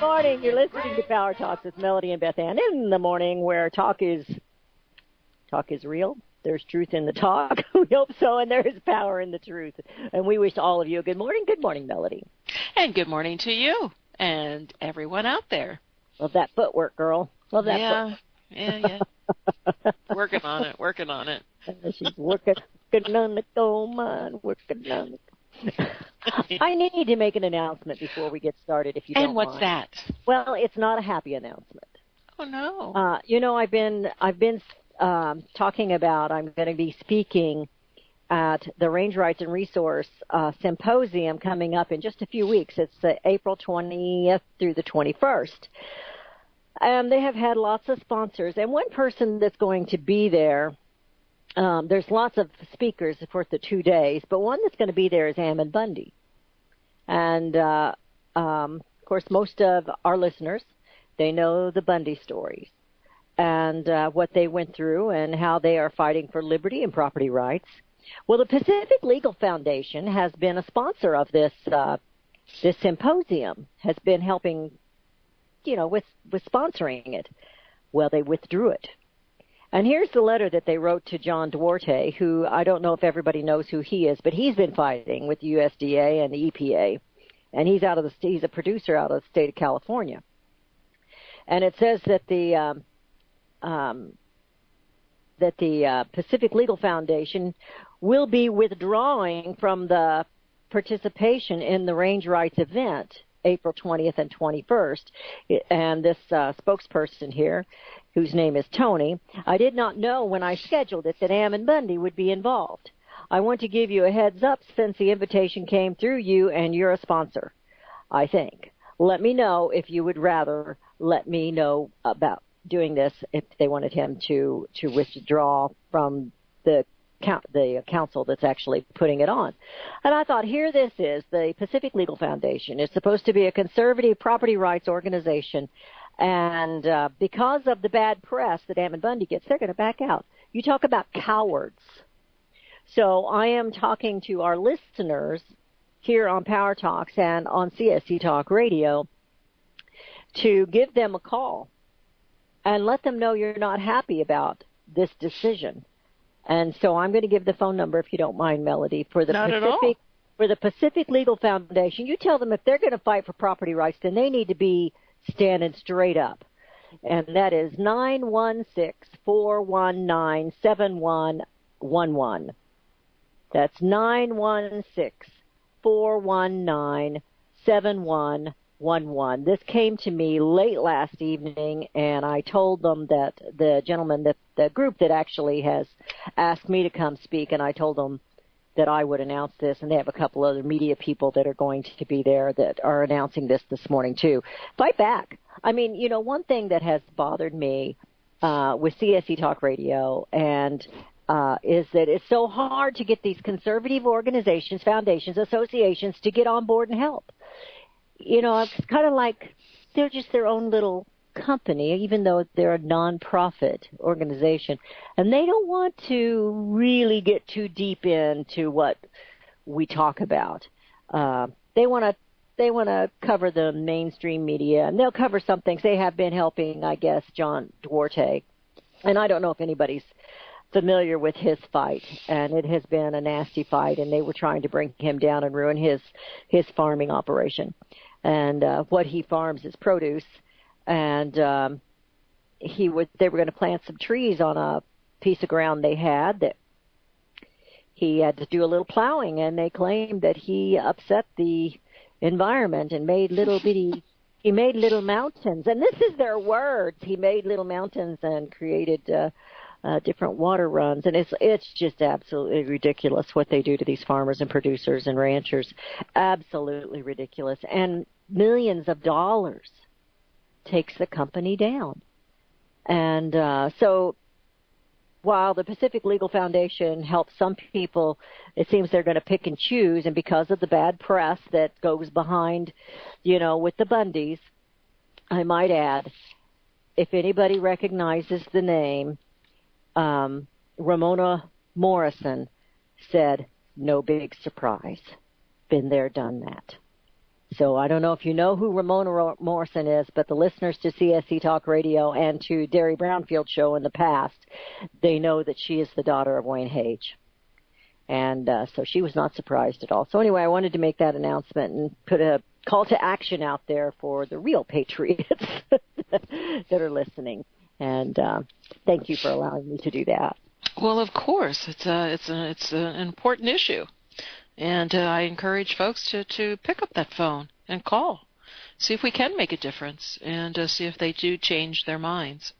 Morning. You're listening to Power Talks with Melody and Beth Ann in the morning, where talk is real. There's truth in the talk. We hope so, and there is power in the truth. And we wish all of you a good morning. Good morning, Melody. And good morning to you and everyone out there. Love that footwork, girl. Love that. Yeah. Working on it. She's working on the gold mine, working on it. I need to make an announcement before we get started, if you don't mind. And what's that? Well, it's not a happy announcement. Oh no. I've been talking about I'm going to be speaking at the Range Rights and Resource Symposium coming up in just a few weeks. It's April 20th through the 21st. They have had lots of sponsors, and one person that's going to be there. There's lots of speakers for the 2 days, but one that's going to be there is Ammon Bundy. And, of course, most of our listeners, they know the Bundy stories and what they went through and how they are fighting for liberty and property rights. Well, the Pacific Legal Foundation has been a sponsor of this symposium, has been helping, with sponsoring it. Well, they withdrew it. And here's the letter that they wrote to John Duarte, who I don't know if everybody knows who he is, but he's been fighting with the USDA and the EPA, and he's a producer out of the state of California. And it says that the Pacific Legal Foundation will be withdrawing from the participation in the Range Rights event, April 20th and 21st. And this spokesperson here, whose name is Tony, I did not know when I scheduled it that Ammon Bundy would be involved. I want to give you a heads up since the invitation came through you and you're a sponsor, I think. Let me know if you would rather let me know about doing this if they wanted him to withdraw from the council that's actually putting it on. And I thought, here this is, the Pacific Legal Foundation is supposed to be a conservative property rights organization, and because of the bad press that Ammon Bundy gets, they're going to back out. You talk about cowards. So I am talking to our listeners here on Power Talks and on CSC Talk Radio to give them a call and let them know you're not happy about this decision. And so I'm going to give the phone number, if you don't mind, Melody, for the Pacific Legal Foundation. You tell them if they're going to fight for property rights, then they need to be standing straight up. And that is 916-419-7111. That's 916-419-7111. This came to me late last evening, and I told them that the gentleman, the group that actually has asked me to come speak, and I told them that I would announce this, and they have a couple other media people that are going to be there that are announcing this morning too. Fight back. I mean, one thing that has bothered me with CSC Talk Radio and is that it's so hard to get these conservative organizations, foundations, associations to get on board and help. It's kind of like they're just their own little company, even though they're a non-profit organization, and they don't want to really get too deep into what we talk about. They want to cover the mainstream media, and they'll cover some things. They have been helping, I guess, John Duarte, and I don't know if anybody's familiar with his fight, and it has been a nasty fight, and they were trying to bring him down and ruin his farming operation. And what he farms is produce, and they were going to plant some trees on a piece of ground they had that he had to do a little plowing, and they claimed that he upset the environment and made he made little mountains. And this is their words. He made little mountains and created different water runs, and it's just absolutely ridiculous what they do to these farmers and producers and ranchers. Absolutely ridiculous. And millions of dollars takes the company down. And so while the Pacific Legal Foundation helps some people, it seems they're going to pick and choose, and because of the bad press that goes behind, with the Bundys, I might add, if anybody recognizes the name, Ramona Morrison said, no big surprise. Been there, done that. So I don't know if you know who Ramona Morrison is, but the listeners to CSC Talk Radio and to Derry Brownfield Show in the past, they know that she is the daughter of Wayne Hage. And so she was not surprised at all. So anyway, I wanted to make that announcement and put a call to action out there for the real patriots that are listening. And thank you for allowing me to do that. Well, of course, it's an important issue, and I encourage folks to pick up that phone and call, see if we can make a difference, and see if they do change their minds.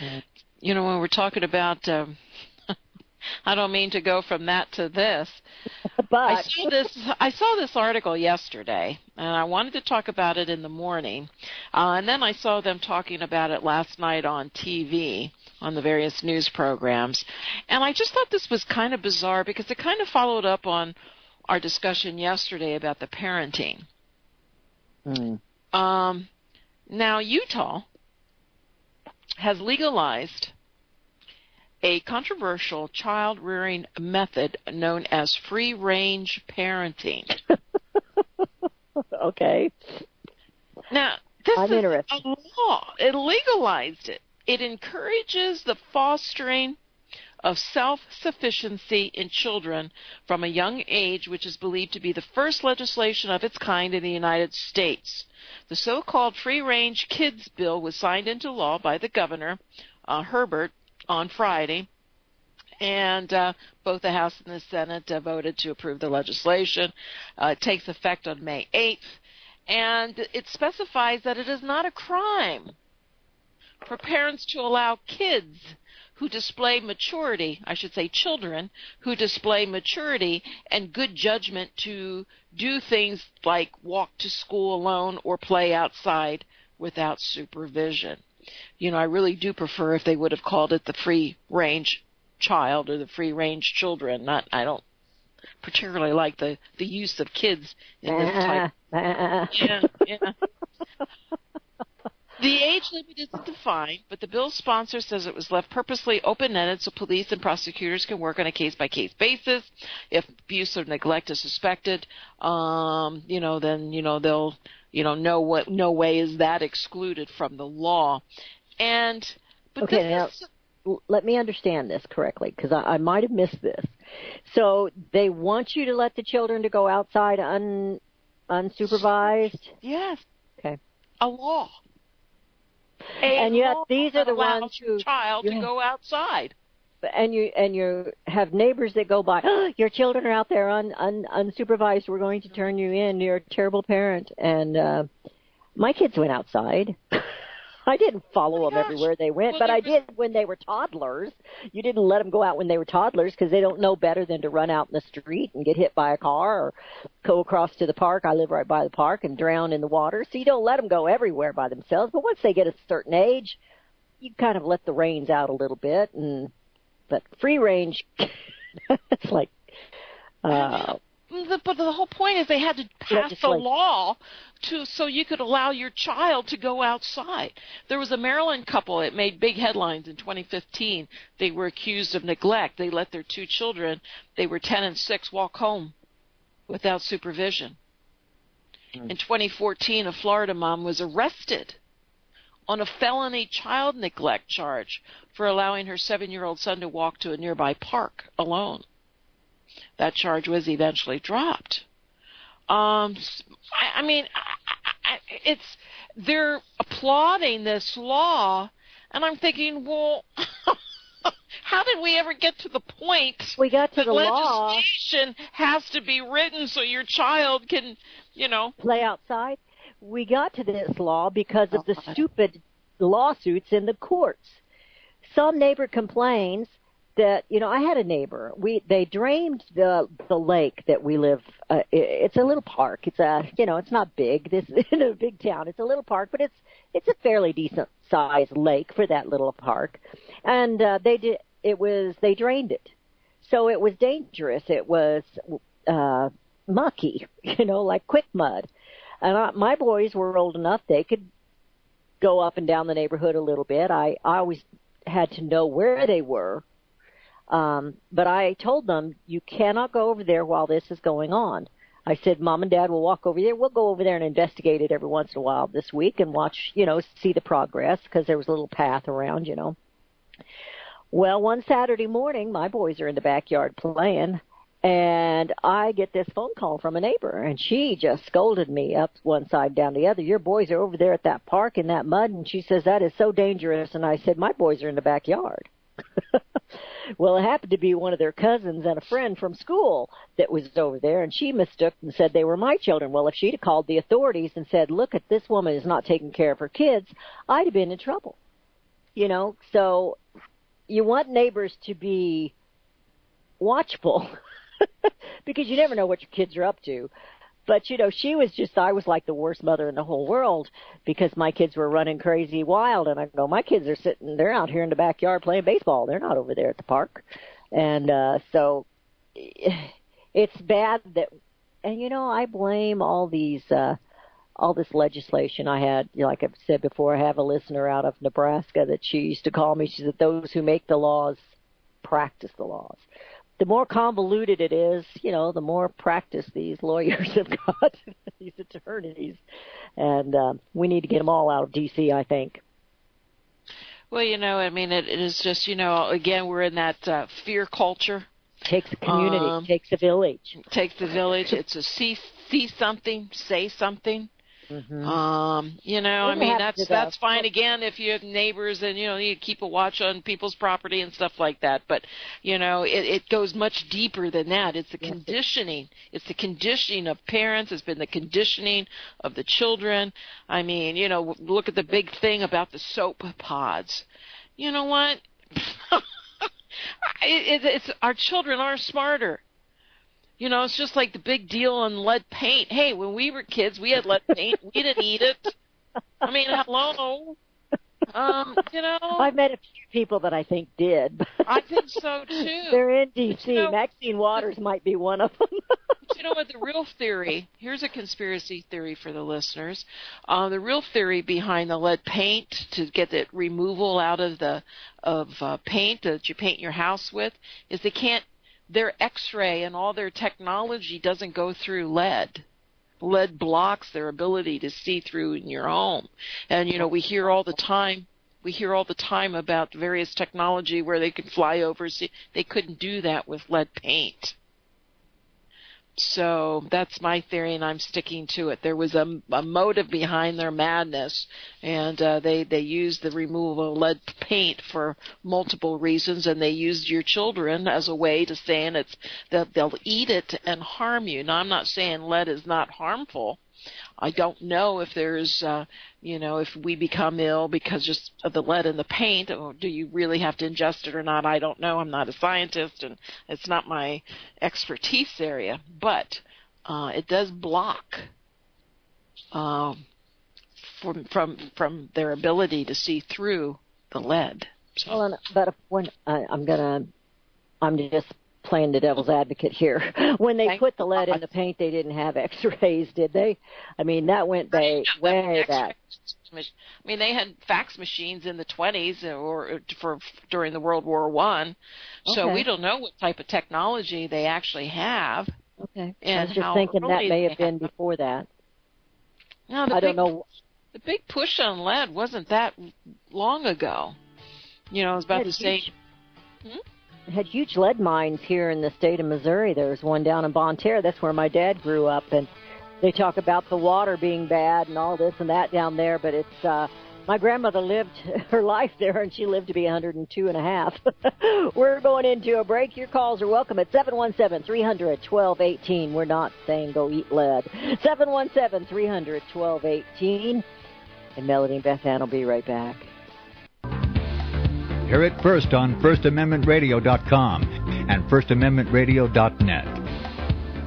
Right. You know, when we're talking about, I don't mean to go from that to this, but I saw this article yesterday, and I wanted to talk about it in the morning, and then I saw them talking about it last night on TV, on the various news programs, and I just thought this was kind of bizarre because it kind of followed up on our discussion yesterday about the parenting. Now, Utah has legalized a controversial child-rearing method known as free-range parenting. Okay. Now, this I'm is interested. a law. It legalized it. It encourages the fostering of self-sufficiency in children from a young age, which is believed to be the first legislation of its kind in the United States. The so-called free-range kids bill was signed into law by the governor, Herbert, on Friday, and both the House and the Senate voted to approve the legislation. It takes effect on May 8th, and it specifies that it is not a crime for parents to allow kids who display maturity, I should say children, who display maturity and good judgment to do things like walk to school alone or play outside without supervision. You know, I really do prefer if they would have called it the free-range child or the free-range children. I don't particularly like the use of kids in this type. Yeah. The age limit isn't defined, but the bill's sponsor says it was left purposely open-ended so police and prosecutors can work on a case-by-case basis. If abuse or neglect is suspected, then they'll know no way is that excluded from the law. Okay, now let me understand this correctly because I might have missed this. So they want you to let the children to go outside unsupervised? Yes. Okay. A law. And yet these are the ones who child to go outside. And you have neighbors that go by. Oh, your children are out there unsupervised. We're going to turn you in. You're a terrible parent. And my kids went outside. I didn't follow them everywhere they went, but I did when they were toddlers. You didn't let them go out when they were toddlers because they don't know better than to run out in the street and get hit by a car or go across to the park. I live right by the park and drown in the water. So you don't let them go everywhere by themselves. But once they get a certain age, you kind of let the reins out a little bit. But free range, it's like. But the whole point is they had to pass the law so you could allow your child to go outside. There was a Maryland couple that made big headlines in 2015. They were accused of neglect. They let their two children, they were 10 and 6, walk home without supervision. In 2014, a Florida mom was arrested on a felony child neglect charge for allowing her 7-year-old son to walk to a nearby park alone. That charge was eventually dropped. They're applauding this law, and I'm thinking, well, how did we ever get to the point? We got to the law. Legislation has to be written so your child can, play outside. We got to this law because of the stupid lawsuits in the courts. Some neighbor complains that, I had a neighbor. They drained the lake that we live. It's a little park. It's it's not big. This in a big town. It's a little park, but it's a fairly decent sized lake for that little park. And they drained it, so it was dangerous. It was mucky, like quick mud. And my boys were old enough; they could go up and down the neighborhood a little bit. I always had to know where they were. But I told them, you cannot go over there while this is going on. I said, Mom and Dad will walk over there. We'll go over there and investigate it every once in a while this week and watch, see the progress, because there was a little path around, Well, one Saturday morning, my boys are in the backyard playing, and I get this phone call from a neighbor, and she just scolded me up one side, down the other. Your boys are over there at that park in that mud, and she says, that is so dangerous. And I said, my boys are in the backyard. Well, it happened to be one of their cousins and a friend from school that was over there, and she mistook and said they were my children. Well, if she'd have called the authorities and said, look, at this woman is not taking care of her kids, I'd have been in trouble. So you want neighbors to be watchful because you never know what your kids are up to. But, I was like the worst mother in the whole world because my kids were running crazy wild. And I go, my kids are they're out here in the backyard playing baseball. They're not over there at the park. And so it's bad that, and, I blame all this legislation I had. Like I've said before, I have a listener out of Nebraska that she used to call me. She said, those who make the laws practice the laws. The more convoluted it is, the more practice these lawyers have got, these attorneys. And we need to get them all out of D.C., I think. Well, it is just, again, we're in that fear culture. Takes a community, takes a village. Takes a village. It's a see something, say something. Mm-hmm. That's fine again if you have neighbors and, you keep a watch on people's property and stuff like that. But, it goes much deeper than that. It's the conditioning. It's the conditioning of parents. It's been the conditioning of the children. I mean, look at the big thing about the soap pods. You know what? It's our children are smarter. It's just like the big deal on lead paint. Hey, when we were kids, we had lead paint. We didn't eat it. I mean, hello. I've met a few people that I think did. I think so, too. They're in D.C. Maxine Waters might be one of them. But you know what? The real theory, here's a conspiracy theory for the listeners. The real theory behind the lead paint to get the removal out of the paint that you paint your house with is their X-ray and all their technology doesn't go through lead. Lead blocks their ability to see through in your home. And, we hear all the time about various technology where they could fly over. See, they couldn't do that with lead paint. So that's my theory, and I'm sticking to it. There was a motive behind their madness, and they used the removal of lead paint for multiple reasons, and they used your children as a way to saying they'll eat it and harm you. Now, I'm not saying lead is not harmful. I don't know if there's, if we become ill because just of the lead in the paint, or do you really have to ingest it or not? I don't know. I'm not a scientist, and it's not my expertise area. But it does block from their ability to see through the lead. So. Well, but when I'm just playing the devil's advocate here. When they put the lead in the paint, they didn't have X-rays, did they? I mean, that went way back. I mean, they had fax machines in the 20s or during the World War I. So we don't know what type of technology they actually have. Okay. And I was just thinking that may have been before that. No, I don't know. The big push on lead wasn't that long ago. It was about the same. Had huge lead mines here in the state of Missouri. There's one down in Bonne Terre. That's where my dad grew up, and they talk about the water being bad and all this and that down there, but it's my grandmother lived her life there, and she lived to be 102 and a half. We're going into a break. Your calls are welcome at 717-300-1218. We're not saying go eat lead. 717-300-1218. And Melody and Beth Ann will be right back. Hear it first on FirstAmendmentRadio.com and FirstAmendmentRadio.net.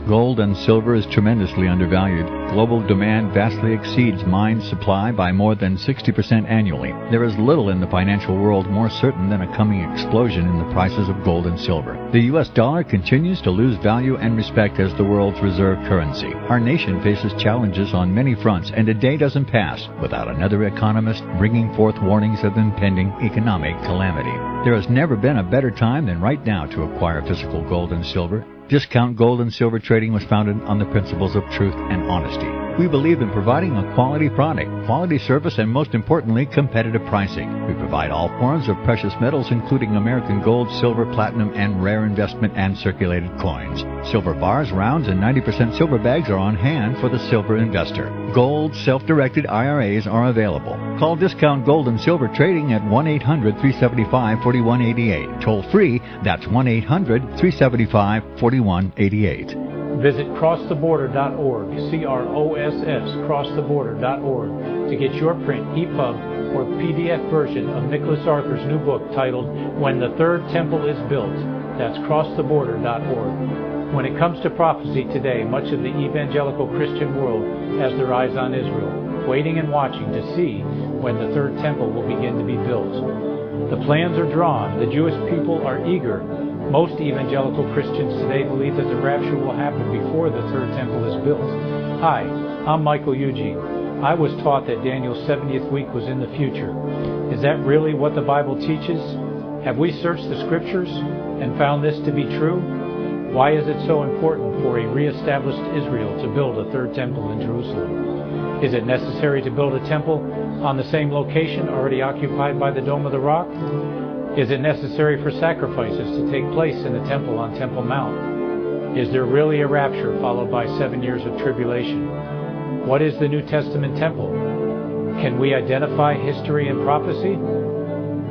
Gold and silver is tremendously undervalued. Global demand vastly exceeds mine supply by more than 60% annually. There is little in the financial world more certain than a coming explosion in the prices of gold and silver. The U.S. dollar continues to lose value and respect as the world's reserve currency. Our nation faces challenges on many fronts, and a day doesn't pass without another economist bringing forth warnings of impending economic calamity. There has never been a better time than right now to acquire physical gold and silver. Discount Gold and Silver Trading was founded on the principles of truth and honesty. We believe in providing a quality product, quality service, and most importantly, competitive pricing. We provide all forms of precious metals, including American gold, silver, platinum, and rare investment and circulated coins. Silver bars, rounds, and 90% silver bags are on hand for the silver investor. Gold self-directed IRAs are available. Call Discount Gold and Silver Trading at 1-800-375-4188. Toll free, that's 1-800-375-4188. Visit crosstheborder.org, CROSS, crosstheborder.org, to get your print, EPUB, or PDF version of Nicholas Arthur's new book titled When the Third Temple is Built. That's crosstheborder.org. When it comes to prophecy today, much of the evangelical Christian world has their eyes on Israel, waiting and watching to see when the third temple will begin to be built. The plans are drawn. The Jewish people are eager. Most evangelical Christians today believe that the rapture will happen before the third temple is built. Hi, I'm Michael Eugene. I was taught that Daniel's 70th week was in the future. Is that really what the Bible teaches? Have we searched the Scriptures and found this to be true? Why is it so important for a reestablished Israel to build a third temple in Jerusalem? Is it necessary to build a temple on the same location already occupied by the Dome of the Rock? Is it necessary for sacrifices to take place in the temple on Temple Mount? Is there really a rapture followed by 7 years of tribulation? What is the New Testament temple? Can we identify history and prophecy?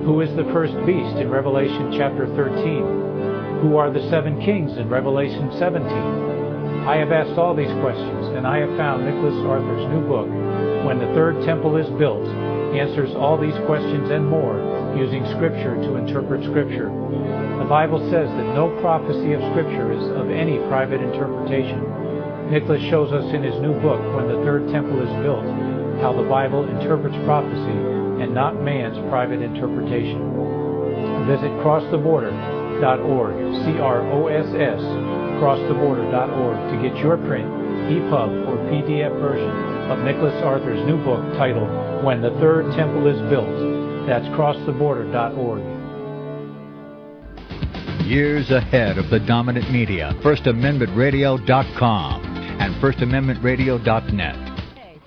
Who is the first beast in Revelation chapter 13? Who are the 7 kings in Revelation 17? I have asked all these questions, and I have found Nicholas Arthur's new book, When the Third Temple is Built, answers all these questions and more using Scripture to interpret Scripture. The Bible says that no prophecy of Scripture is of any private interpretation. Nicholas shows us in his new book, When the Third Temple is Built, how the Bible interprets prophecy and not man's private interpretation. Visit crosstheborder.org, CROSS, crosstheborder.org, to get your print, EPUB, or PDF version of Nicholas Arthur's new book titled When the Third Temple is Built. That's crosstheborder.org. Years ahead of the dominant media, FirstAmendmentRadio.com and FirstAmendmentRadio.net.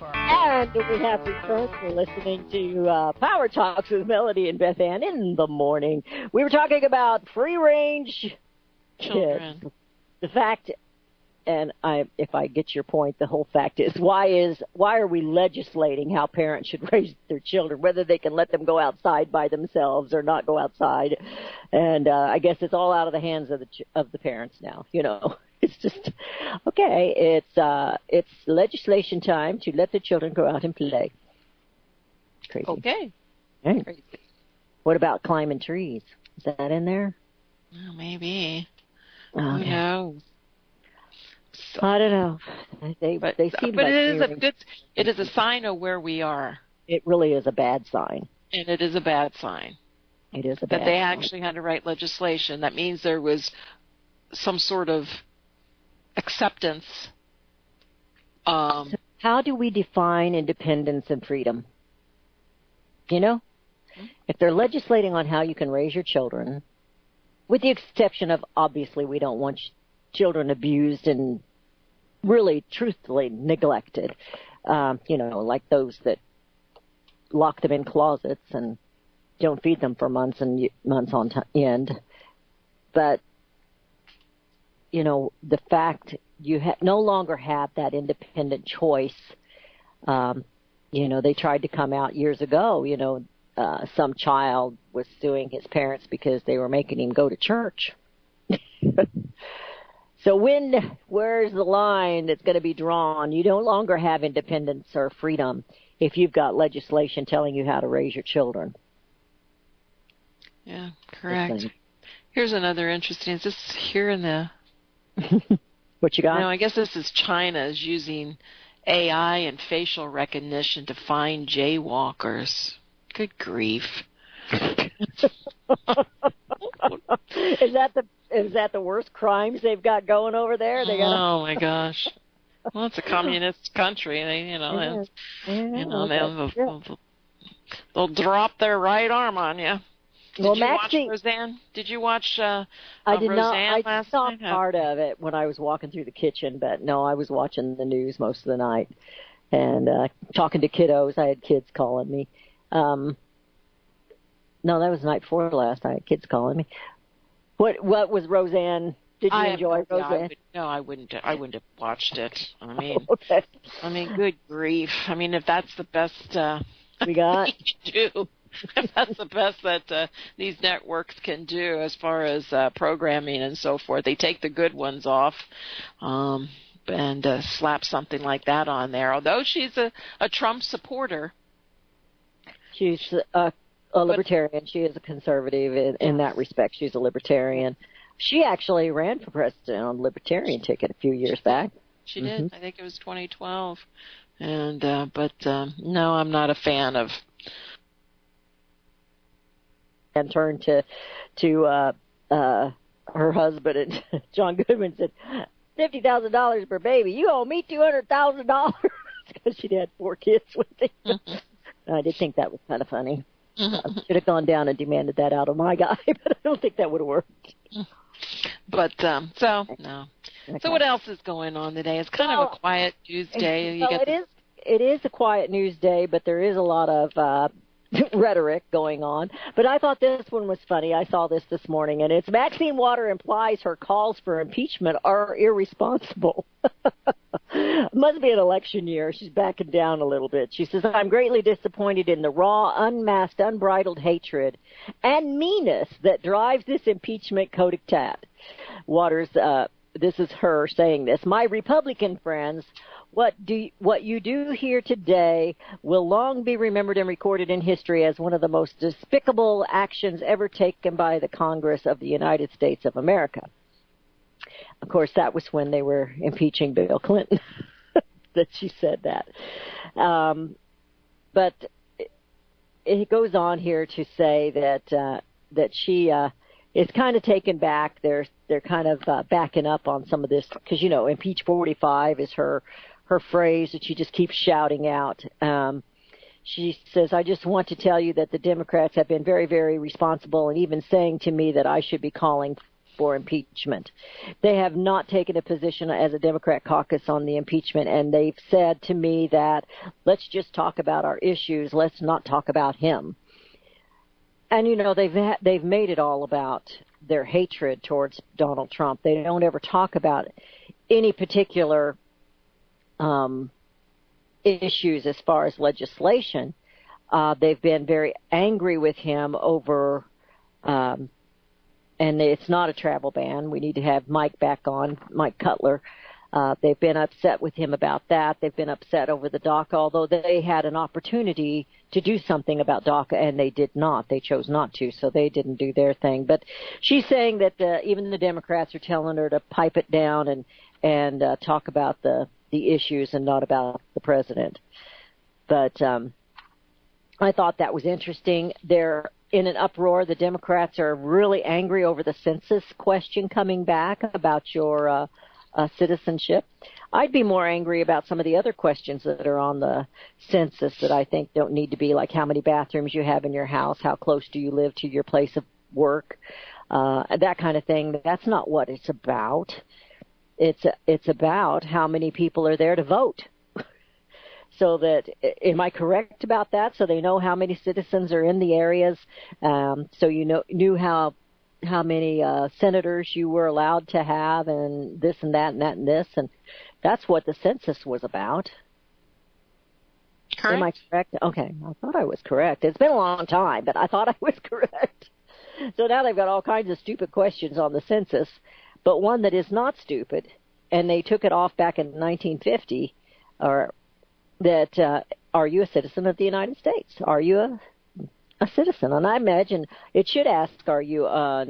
And we have returned for listening to Power Talks with Melody and Beth Ann in the morning. We were talking about free-range Children. kids. The fact, and if I get your point, the whole fact is why are we legislating how parents should raise their children, whether they can let them go outside by themselves or not go outside? And I guess it's all out of the hands of the parents now. You know, it's just okay. It's legislation time to let the children go out and play. Crazy. Okay. Hey. Crazy. What about climbing trees? Is that in there? Well, maybe. Okay. Who knows? I don't know. They seem but like it is a sign of where we are. It really is a bad sign. And it is a bad sign. It is a bad that they sign. actually had to write legislation. That means there was some sort of acceptance. So how do we define independence and freedom? You know, if they're legislating on how you can raise your children, with the exception of obviously we don't want children abused and really, truthfully neglected, you know, like those that lock them in closets and don't feed them for months and months on end. But, you know, the fact you no longer have that independent choice. You know, they tried to come out years ago, you know, some child was suing his parents because they were making him go to church. So where's the line that's going to be drawn? You no longer have independence or freedom if you've got legislation telling you how to raise your children. Yeah, correct. Here's another interesting. Is this here in the... What you got? No, I guess this is China is using AI and facial recognition to find jaywalkers. Good grief. Is that the worst crimes they've got going over there? Oh my gosh! Well, it's a communist country. They'll drop their right arm on you. Did you watch Roseanne? Did you watch I did Roseanne not. last I saw night? part of it when I was walking through the kitchen, but no, I was watching the news most of the night and talking to kiddos. I had kids calling me. No, that was the night before last. I had kids calling me. What was Roseanne? Did you enjoy Roseanne? I wouldn't have watched it. I mean, okay. I mean, good grief. I mean, if that's the best we got do. If that's the best that these networks can do as far as programming and so forth, they take the good ones off and slap something like that on there. Although she's a Trump supporter. She's a libertarian. She is a conservative in that respect. She's a libertarian. She actually ran for president on the libertarian ticket a few years back. She did. I think it was 2012. And but no, I'm not a fan of. And turned to her husband, and John Goodman said, $50,000 per baby. You owe me $200,000 because she'd had 4 kids with him. I did think that was kind of funny. I should have gone down and demanded that out of my guy, but I don't think that would have worked. But no. Okay. So what else is going on today? It's kind of a quiet news day. It is a quiet news day, but there is a lot of rhetoric going on. But I thought this one was funny. I saw this morning, and it's Maxine Waters implies her calls for impeachment are irresponsible. Must be an election year. She's backing down a little bit. She says, I'm greatly disappointed in the raw, unmasked, unbridled hatred and meanness that drives this impeachment coup d'etat. Waters, this is her saying this. My Republican friends, what you do here today will long be remembered and recorded in history as one of the most despicable actions ever taken by the Congress of the United States of America. Of course, that was when they were impeaching Bill Clinton that she said that. But it goes on here to say that she is kind of taken back. They're kind of backing up on some of this because, impeach 45 is her phrase that she just keeps shouting out. She says, I just want to tell you that the Democrats have been very, very responsible and even saying to me that I should be calling for impeachment. They have not taken a position as a Democrat caucus on the impeachment, and they've said to me that let's just talk about our issues. Let's not talk about him. And, they've made it all about their hatred towards Donald Trump. They don't ever talk about any particular issues as far as legislation. They've been very angry with him over, and it's not a travel ban. We need to have Mike back on, Mike Cutler. They've been upset with him about that. They've been upset over the DACA, although they had an opportunity to do something about DACA, and they did not. They chose not to, so they didn't do their thing. But she's saying that even the Democrats are telling her to pipe it down and talk about the issues and not about the president. But I thought that was interesting. They're in an uproar. The Democrats are really angry over the census question coming back about your citizenship. I'd be more angry about some of the other questions that are on the census that I think don't need to be, like how many bathrooms you have in your house, how close do you live to your place of work, that kind of thing. That's not what it's about. It's about how many people are there to vote. So that, am I correct about that? So they know how many citizens are in the areas. So knew how many senators you were allowed to have, and this and that and that and this, and that's what the census was about. Correct. Am I correct? Okay, I thought I was correct. It's been a long time, but I thought I was correct. So now they've got all kinds of stupid questions on the census, but one that is not stupid, and they took it off back in 1950, or that are you a citizen of the United States? Are you a citizen? And I imagine it should ask, are you a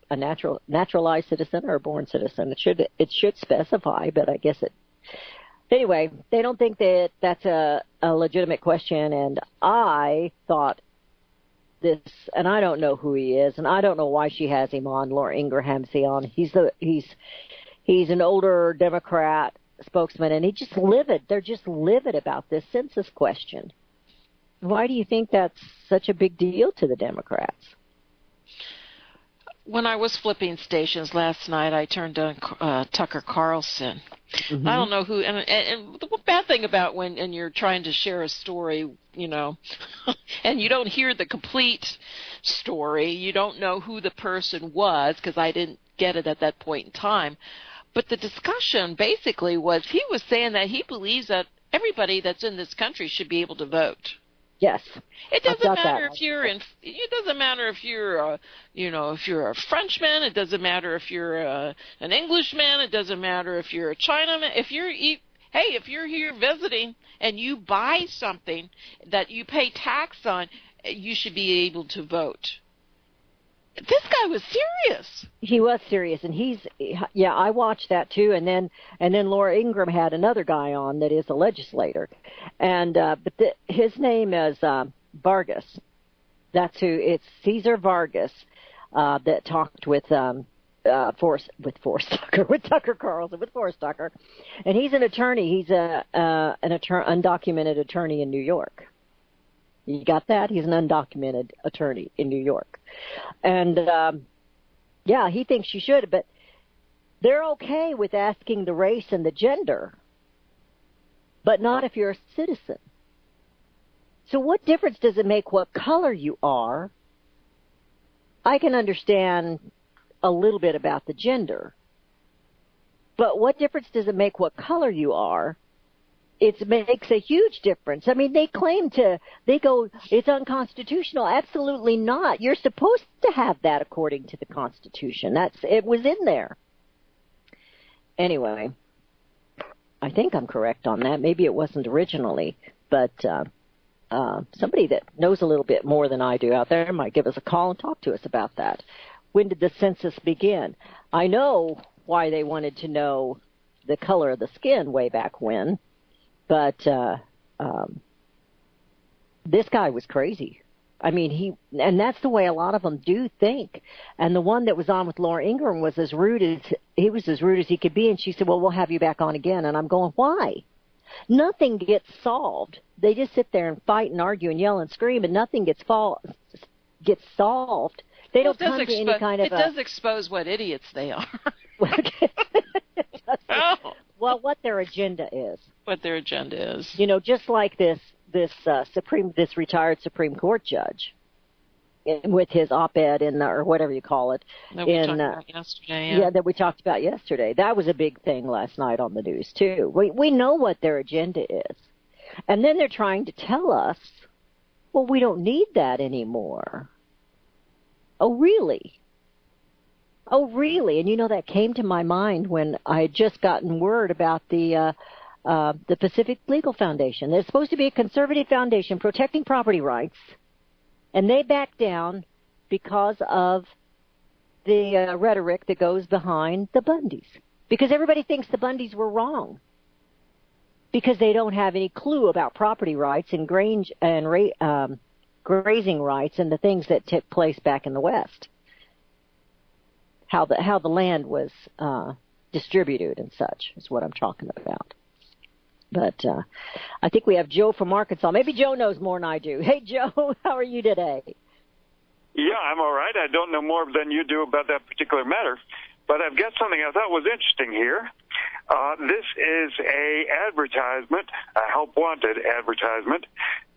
naturalized citizen or a born citizen? It should specify, but I guess it. Anyway, they don't think that that's a legitimate question, and I thought this, and I don't know who he is, and I don't know why she has him on, Laura Ingraham's on. He's an older Democrat spokesman, and he's just livid. They're just livid about this census question. Why do you think that's such a big deal to the Democrats? when I was flipping stations last night, I turned on Tucker Carlson. Mm-hmm. I don't know who, and the bad thing about when you're trying to share a story, and you don't hear the complete story, you don't know who the person was, because I didn't get it at that point in time. But the discussion basically was, he was saying that he believes that everybody that's in this country should be able to vote. Yes. It doesn't matter if you're it doesn't matter if you're if you're a Frenchman, it doesn't matter if you're an Englishman, it doesn't matter if you're a Chinaman. If you're here visiting and you buy something that you pay tax on, you should be able to vote. This guy was serious. He was serious, and I watched that too. And then Laura Ingraham had another guy on that is a legislator, and his name is Vargas. That's who. It's Cesar Vargas that talked with Tucker Carlson, and he's an attorney. He's an undocumented attorney in New York. You got that? He's an undocumented attorney in New York. And, he thinks you should, but they're okay with asking the race and the gender, but not if you're a citizen. So what difference does it make what color you are? I can understand a little bit about the gender, but what difference does it make what color you are? It makes a huge difference. I mean, they go, it's unconstitutional. Absolutely not. You're supposed to have that according to the Constitution. It was in there. Anyway, I think I'm correct on that. Maybe it wasn't originally, but somebody that knows a little bit more than I do out there might give us a call and talk to us about that. When did the census begin? I know why they wanted to know the color of the skin way back when. But this guy was crazy. I mean, and that's the way a lot of them do think. And the one that was on with Laura Ingraham was as rude as he could be. And she said, "Well, we'll have you back on again." And I'm going, why? Nothing gets solved. They just sit there and fight and argue and yell and scream, and nothing gets solved. They don't come to any kind of. It does expose what idiots they are. Well, what their agenda is. What their agenda is. Just like this retired Supreme Court judge with his op-ed or whatever you call it. That we talked about yesterday. That we talked about yesterday. That was a big thing last night on the news, too. We know what their agenda is. And then they're trying to tell us, well, we don't need that anymore. Oh, really? And that came to my mind when I had just gotten word about the Pacific Legal Foundation. They're supposed to be a conservative foundation protecting property rights, and they backed down because of the rhetoric that goes behind the Bundys. Because everybody thinks the Bundys were wrong. Because they don't have any clue about property rights and grazing rights and the things that took place back in the West. How the land was distributed and such is what I'm talking about. But I think we have Joe from Arkansas. Maybe Joe knows more than I do. Hey, Joe, how are you today? Yeah, I'm all right. I don't know more than you do about that particular matter, but I've got something I thought was interesting here. This is a advertisement, a help-wanted advertisement,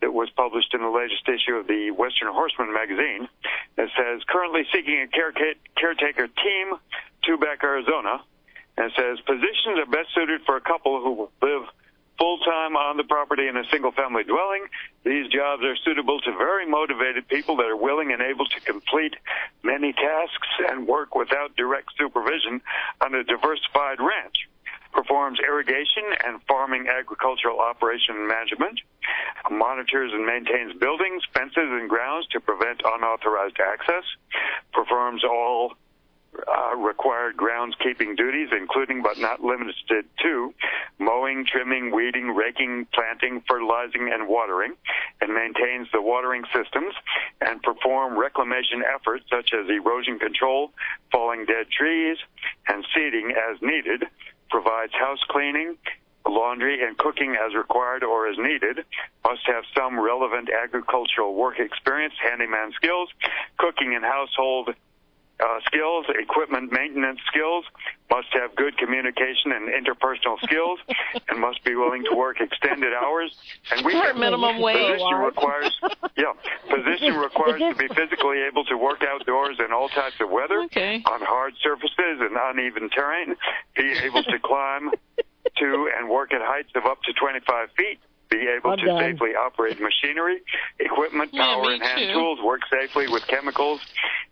that was published in the latest issue of the Western Horseman magazine. It says, currently seeking a caretaker team, Tubac, Arizona. And it says, positions are best suited for a couple who live full-time on the property in a single-family dwelling. These jobs are suitable to very motivated people that are willing and able to complete many tasks and work without direct supervision on a diversified ranch. Performs irrigation and farming agricultural operation and management, monitors and maintains buildings, fences, and grounds to prevent unauthorized access, performs all required groundskeeping duties, including but not limited to mowing, trimming, weeding, raking, planting, fertilizing, and watering, and maintains the watering systems, and perform reclamation efforts such as erosion control, falling dead trees, and seeding as needed, provides house cleaning, laundry, and cooking as required or as needed, must have some relevant agricultural work experience, handyman skills, cooking and household skills, equipment maintenance skills, must have good communication and interpersonal skills, and must be willing to work extended hours. And minimum wage. Position requires to be physically able to work outdoors in all types of weather, on hard surfaces and uneven terrain, be able to climb to and work at heights of up to 25 feet, be able to safely operate machinery, equipment, power, and hand tools, work safely with chemicals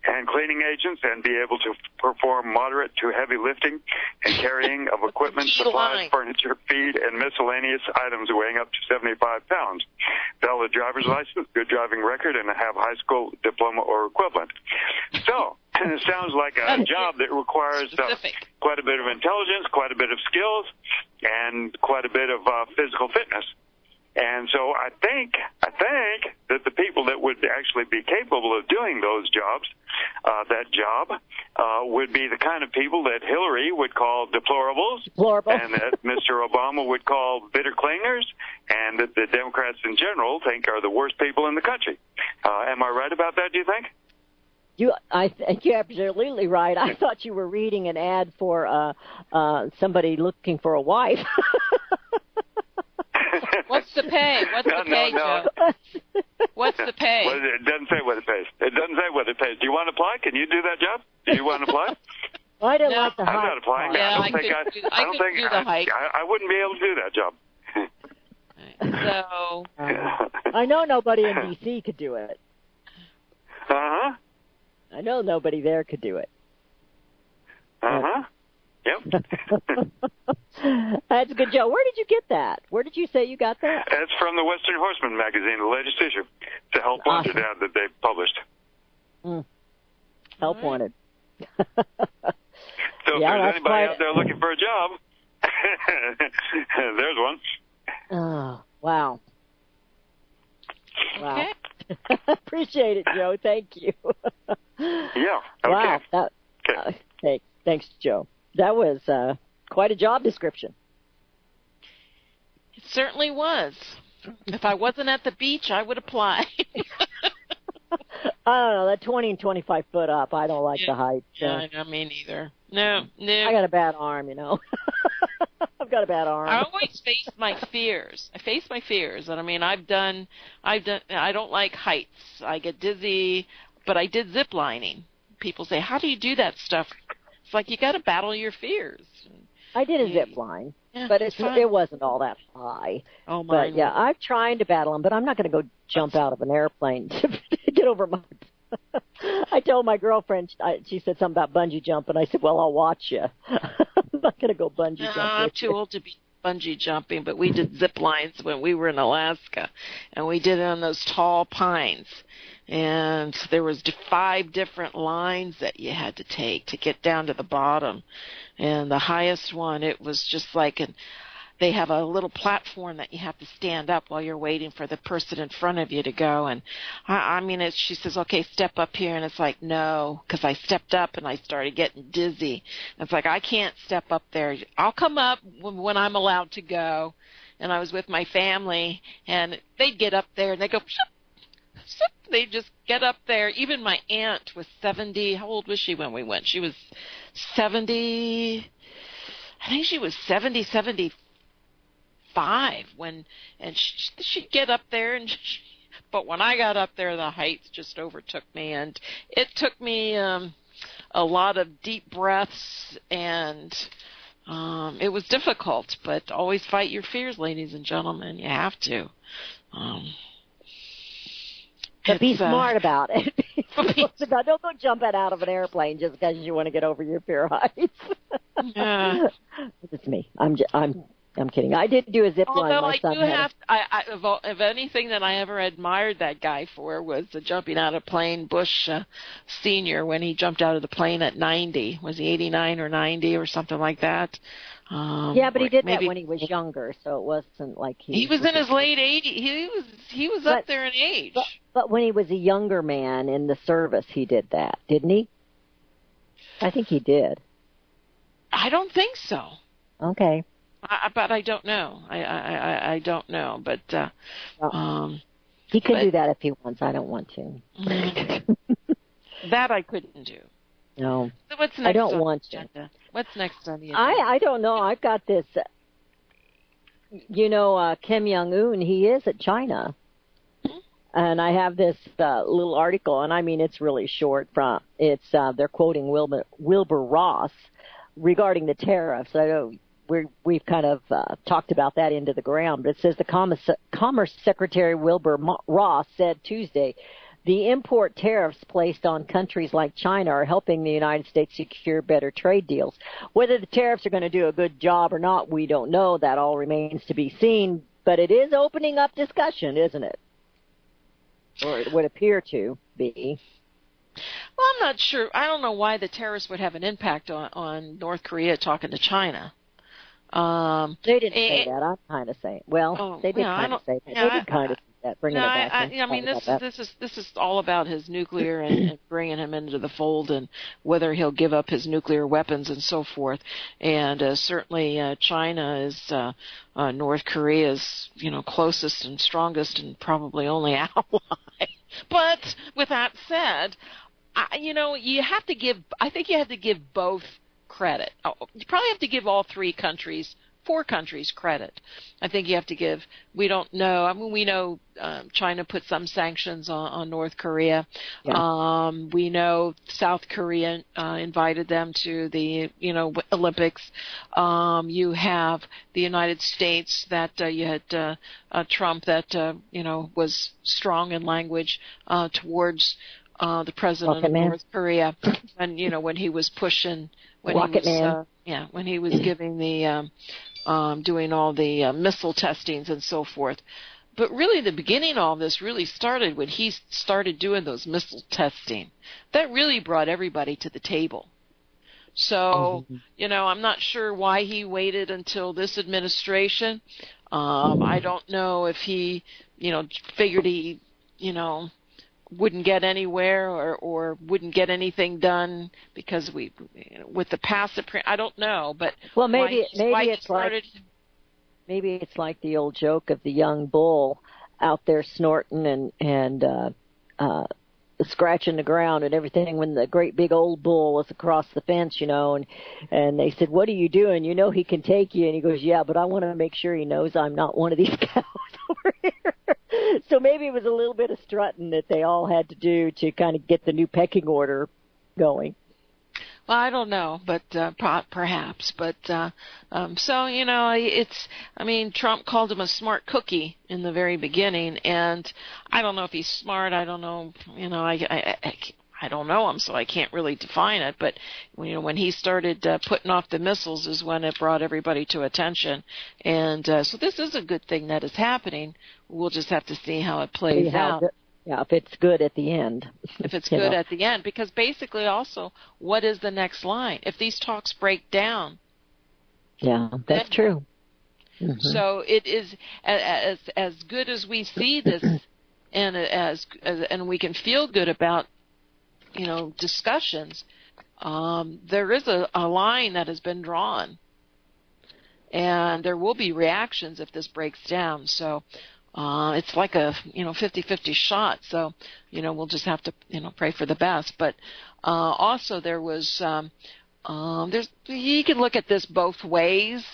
and cleaning agents, and be able to perform moderate to heavy lifting and carrying of equipment, supplies, furniture, feed, and miscellaneous items weighing up to 75 pounds. Valid driver's license, good driving record, and have high school diploma or equivalent. So, it sounds like a job that requires quite a bit of intelligence, quite a bit of skills, and quite a bit of physical fitness. And so I think that the people that would actually be capable of doing those jobs, would be the kind of people that Hillary would call deplorables, and that Mr. Obama would call bitter clingers, and that the Democrats in general think are the worst people in the country. Am I right about that, do you think? I think you're absolutely right. I thought you were reading an ad for somebody looking for a wife. What's the pay? Joe? What's the pay? Well, it doesn't say what it pays. It doesn't say what it pays. Do you want to apply? Can you do that job? Do you want to apply? I don't like the hike. I'm not applying. Yeah, I couldn't do the hike. I wouldn't be able to do that job. So I know nobody in D.C. could do it. Uh-huh. I know nobody there could do it. Uh-huh. Yep. That's good, Joe. Where did you get that? Where did you say you got that? It's from the Western Horseman magazine, the latest issue. It's a help wanted ad that they published. Help wanted. So if there's anybody out there looking for a job, there's one. Oh, wow. Okay. Appreciate it, Joe. Thank you. Yeah. Okay. Wow. Okay. Thanks, Joe. That was quite a job description. It certainly was. If I wasn't at the beach, I would apply. I don't know, that 20 and 25 foot up, I don't like the height. Yeah, I me neither. No. I got a bad arm, you know. I've got a bad arm. I always face my fears. And I mean, I don't like heights. I get dizzy, but I did zip lining. People say, how do you do that stuff? It's like you got to battle your fears. I did a zip line, but it wasn't all that high. Oh, my. But, yeah, I'm trying to battle them, but I'm not going to go jump out of an airplane to get over my... I told my girlfriend, she said something about bungee jumping. I said, well, I'll watch you. I'm not going to go bungee jumping. I'm too old to be bungee jumping, but we did zip lines when we were in Alaska, and we did it on those tall pines. And there was 5 different lines that you had to take to get down to the bottom. And the highest one, it was just like they have a little platform that you have to stand up while you're waiting for the person in front of you to go. And I mean, she says, okay, step up here. And it's like, no, because I stepped up and I started getting dizzy. And it's like, I can't step up there. I'll come up when I'm allowed to go. And I was with my family, and they'd get up there and they go, they just get up there. Even my aunt was 70. How old was she when we went? She was 70. I think she was 75 and she'd get up there. But when I got up there, the heights just overtook me. And it took me a lot of deep breaths, and it was difficult. But always fight your fears, ladies and gentlemen. You have to. But be smart about it. Don't go jumping out of an airplane just because you want to get over your fear heights. Yeah. It's me. I'm kidding. I did do a zip line. Although of anything that I ever admired that guy for was the jumping out of plane. Bush Senior, when he jumped out of the plane at 90, was he 89 or 90 or something like that? Yeah, but he did that when he was younger, so it wasn't like he was in his late 80s. He was up there in age. But when he was a younger man in the service, he did that, didn't he? I think he did. I don't think so. Okay. But I don't know. I don't know. But he can do that if he wants. I don't want to. That I couldn't do. No. So what's next? I don't want to. What's next on the agenda? I don't know. I've got this. Kim Jong-un, he is at China. And I have this little article, and I mean it's really short. They're quoting Wilbur Ross regarding the tariffs. I know we've kind of talked about that into the ground, but it says the Commerce Secretary Wilbur Ross said Tuesday, the import tariffs placed on countries like China are helping the United States secure better trade deals. Whether the tariffs are going to do a good job or not, we don't know. That all remains to be seen. But it is opening up discussion, isn't it? Or it would appear to be. Well, I'm not sure. I don't know why the tariffs would have an impact on North Korea talking to China. They didn't say that. I'm kind of saying. Well, they did kind of say that. They did kind of say that. Bringing it back. I mean, this is all about his nuclear and bringing him into the fold, and whether he'll give up his nuclear weapons and so forth. And certainly, China is North Korea's closest and strongest and probably only ally. But with that said, you have to give. I think you have to give both credit. You probably have to give all four countries credit. I think you have to give. We don't know. I mean, we know China put some sanctions on North Korea. Yeah. We know South Korea invited them to the Olympics. You have the United States that you had Trump that was strong in language towards the president of North Korea, and when he was pushing. When he was giving the doing all the missile testings and so forth. But really the beginning of all this really started when he started doing those missile testing. That really brought everybody to the table. So, I'm not sure why he waited until this administration. I don't know if he, figured he, wouldn't get anywhere or wouldn't get anything done because with the passive I don't know, but maybe it's like the old joke of the young bull out there snorting and scratching the ground and everything when the great big old bull was across the fence, and they said, "What are you doing? He can take you." And he goes, "Yeah, but I want to make sure he knows I'm not one of these cows over here." So maybe it was a little bit of strutting that they all had to do to kind of get the new pecking order going. Well, I don't know, but perhaps. But Trump called him a smart cookie in the very beginning, and I don't know if he's smart. I don't know. I don't know him, so I can't really define it. But when he started putting off the missiles is when it brought everybody to attention. And so this is a good thing that is happening. We'll just have to see how it plays out. Yeah, if it's good at the end. If it's good at the end, because basically also, what is the next line? If these talks break down. Yeah, that's true. Mm-hmm. So it is as good as we see this, and and we can feel good about discussions. There is a line that has been drawn, and there will be reactions if this breaks down. So it's like a 50-50 shot. So we'll just have to pray for the best. But also there was you can look at this both ways.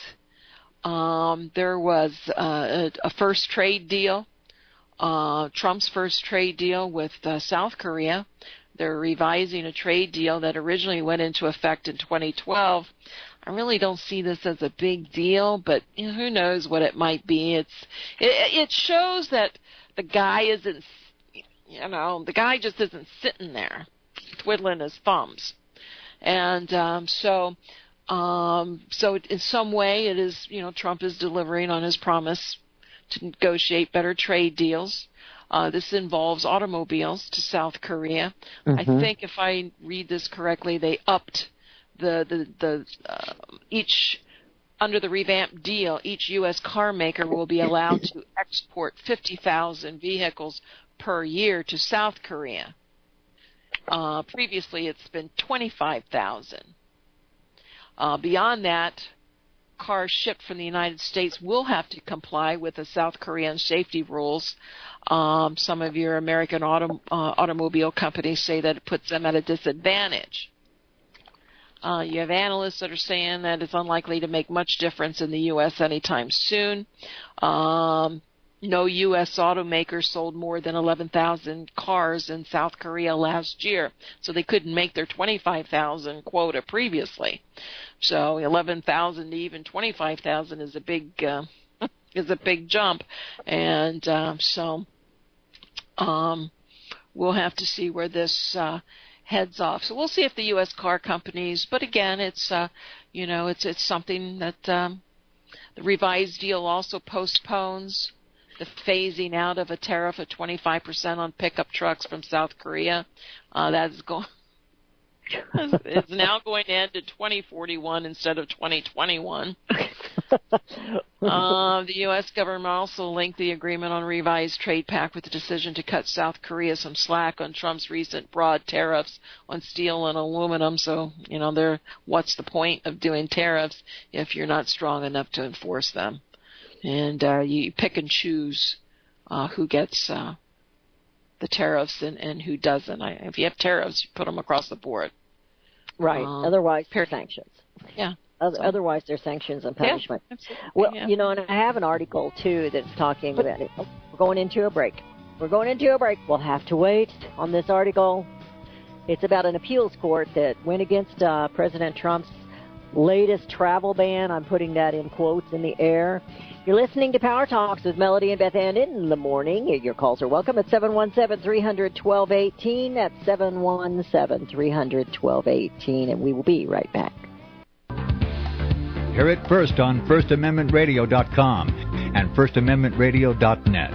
There was a first trade deal, Trump's first trade deal with South Korea. They're revising a trade deal that originally went into effect in 2012. I really don't see this as a big deal, but who knows what it might be. It shows that the guy isn't, the guy just isn't sitting there twiddling his thumbs. And so in some way it is, Trump is delivering on his promise to negotiate better trade deals. This involves automobiles to South Korea. Mm-hmm. I think if I read this correctly, they upped each under the revamped deal, each U.S. car maker will be allowed to export 50,000 vehicles per year to South Korea. Previously, it's been 25,000. Beyond that, cars shipped from the United States will have to comply with the South Korean safety rules. Some of your American automobile companies say that it puts them at a disadvantage. You have analysts that are saying that it's unlikely to make much difference in the U.S. anytime soon. No U.S. automaker sold more than 11,000 cars in South Korea last year, so they couldn't make their 25,000 quota previously. So 11,000 to even 25,000 is a big jump, and we'll have to see where this heads off. So we'll see if the U.S. car companies, but again, it's it's something that the revised deal also postpones the phasing out of a tariff of 25% on pickup trucks from South Korea. It's now going to end in 2041 instead of 2021. The U.S. government also linked the agreement on revised trade pact with the decision to cut South Korea some slack on Trump's recent broad tariffs on steel and aluminum. So, what's the point of doing tariffs if you're not strong enough to enforce them? And you pick and choose who gets the tariffs and who doesn't. If you have tariffs, you put them across the board. Right. Otherwise, they're sanctions. Yeah. Otherwise, they're sanctions and punishment. Yeah, well, and I have an article, too, that's talking about it. We're going into a break. We'll have to wait on this article. It's about an appeals court that went against President Trump's latest travel ban. I'm putting that in quotes in the air. You're listening to Power Talks with Melody and Beth Ann in the morning. Your calls are welcome at 717-300-1218. That's 717-300-1218. And we will be right back. Hear it first on FirstAmendmentRadio.com and FirstAmendmentRadio.net.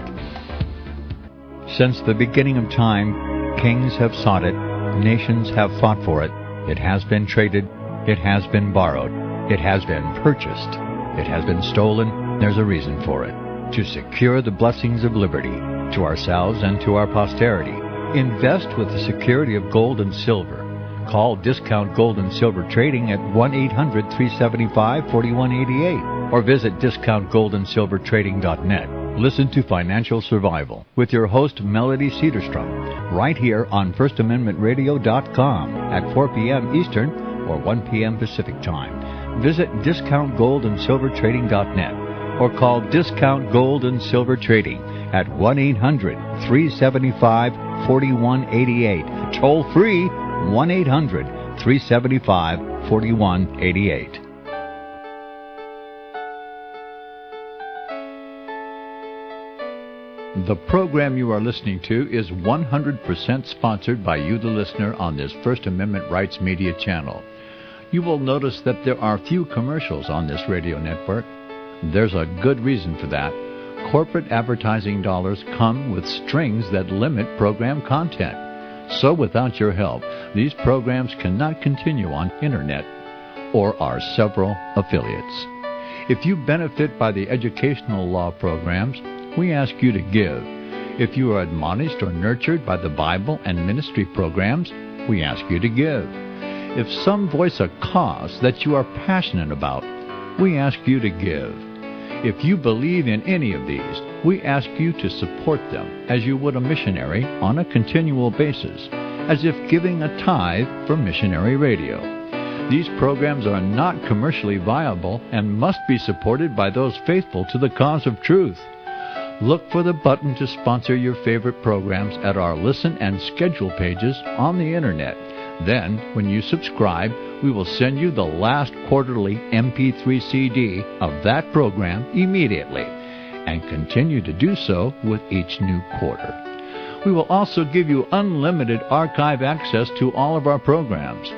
Since the beginning of time, kings have sought it, nations have fought for it. It has been traded, it has been borrowed, it has been purchased, it has been stolen. There's a reason for it. To secure the blessings of liberty to ourselves and to our posterity. Invest with the security of gold and silver. Call Discount Gold and Silver Trading at 1-800-375-4188 or visit discountgoldandsilvertrading.net. Listen to Financial Survival with your host Melody Cedarstrom right here on FirstAmendmentRadio.com at 4 p.m. Eastern or 1 p.m. Pacific Time. Visit discountgoldandsilvertrading.net or call Discount Gold and Silver Trading at 1-800-375-4188. Toll free 1-800-375-4188. The program you are listening to is 100% sponsored by you, the listener, on this First Amendment Rights Media channel. You will notice that there are few commercials on this radio network. There's a good reason for that. Corporate advertising dollars come with strings that limit program content. So without your help, these programs cannot continue on Internet or our several affiliates. If you benefit by the educational law programs, we ask you to give. If you are admonished or nurtured by the Bible and ministry programs, we ask you to give. If some voice a cause that you are passionate about, we ask you to give. If you believe in any of these, we ask you to support them as you would a missionary on a continual basis, as if giving a tithe for missionary radio. These programs are not commercially viable and must be supported by those faithful to the cause of truth. Look for the button to sponsor your favorite programs at our listen and schedule pages on the Internet. Then, when you subscribe, we will send you the last quarterly MP3 CD of that program immediately, and continue to do so with each new quarter. We will also give you unlimited archive access to all of our programs.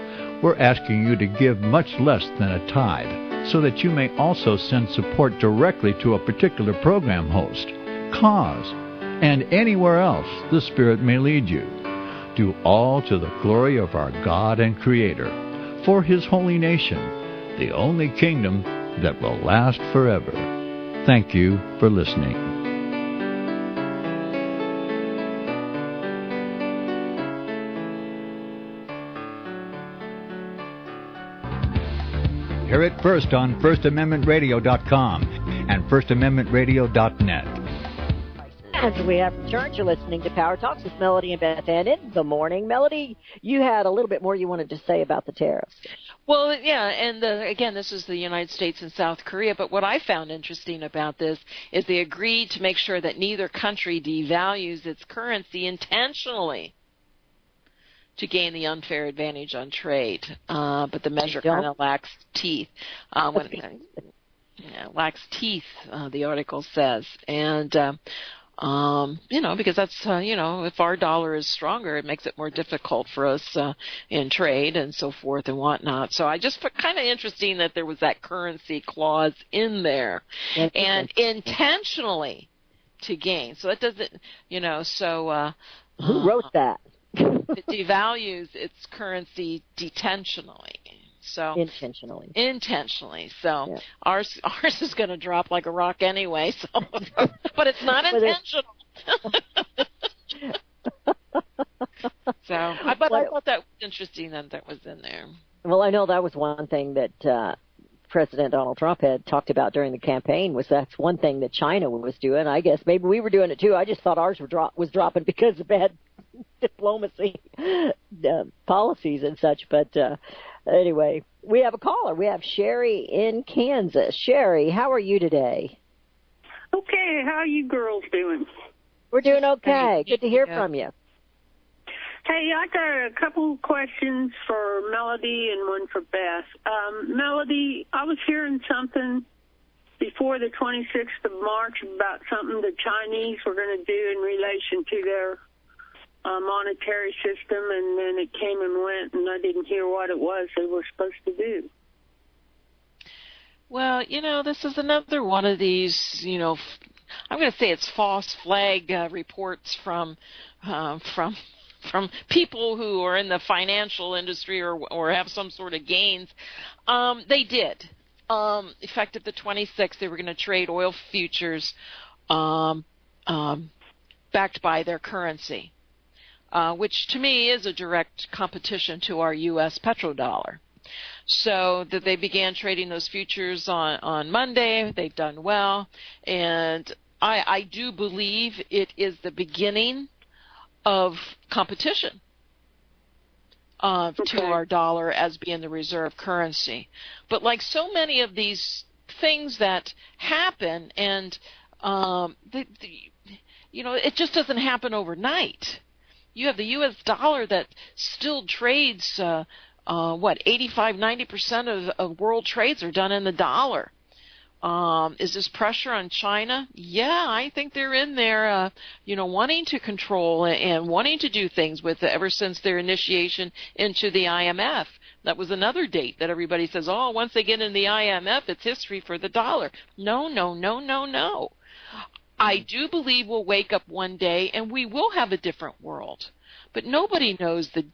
We're asking you to give much less than a tithe, so that you may also send support directly to a particular program host, cause, and anywhere else the Spirit may lead you. Do all to the glory of our God and Creator, for His holy nation, the only kingdom that will last forever. Thank you for listening. Hear it first on FirstAmendmentRadio.com and FirstAmendmentRadio.net. And we have returned. You're listening to Power Talks with Melody and Beth Ann in the morning. Melody, you had a little bit more you wanted to say about the tariffs. Well, yeah, and again, this is the United States and South Korea, but what I found interesting about this is they agreed to make sure that neither country devalues its currency intentionally to gain the unfair advantage on trade. But the measure kind of lacks teeth. Lacks teeth, the article says. And because that's, if our dollar is stronger, it makes it more difficult for us in trade and so forth and whatnot. So I just found kind of interesting that there was that currency clause in there. And intentionally to gain. So that doesn't, who wrote that? It devalues its currency detentionally. So intentionally. So yeah. Ours is going to drop like a rock anyway. So, but it's not intentional. I thought that was interesting that was in there. Well, I know that was one thing that President Donald Trump had talked about during the campaign. That's one thing that China was doing. I guess maybe we were doing it too. I just thought ours was dropping because of bad diplomacy policies and such. But anyway, we have a caller. We have Sherry in Kansas. Sherry, how are you today? Okay, how are you girls doing? We're doing okay. Good to hear from you. Hey, I got a couple questions for Melody and one for Beth. Melody, I was hearing something before the 26th of March about something the Chinese were going to do in relation to their monetary system, and then it came and went, and I didn't hear what it was they were supposed to do. Well, this is another one of these, I'm going to say it's false flag reports from people who are in the financial industry or have some sort of gains. They did. Effective the 26th, they were going to trade oil futures backed by their currency. Which to me is a direct competition to our U.S. petrodollar. So that they began trading those futures on Monday. They've done well. And I do believe it is the beginning of competition to our dollar as being the reserve currency. But like so many of these things that happen, and it just doesn't happen overnight. You have the U.S. dollar that still trades, 85-90% of world trades are done in the dollar. Is this pressure on China? Yeah, I think they're in there, wanting to control and wanting to do things with it ever since their initiation into the IMF. That was another date that everybody says, once they get in the IMF, it's history for the dollar. No. I do believe we'll wake up one day and we will have a different world. But nobody knows the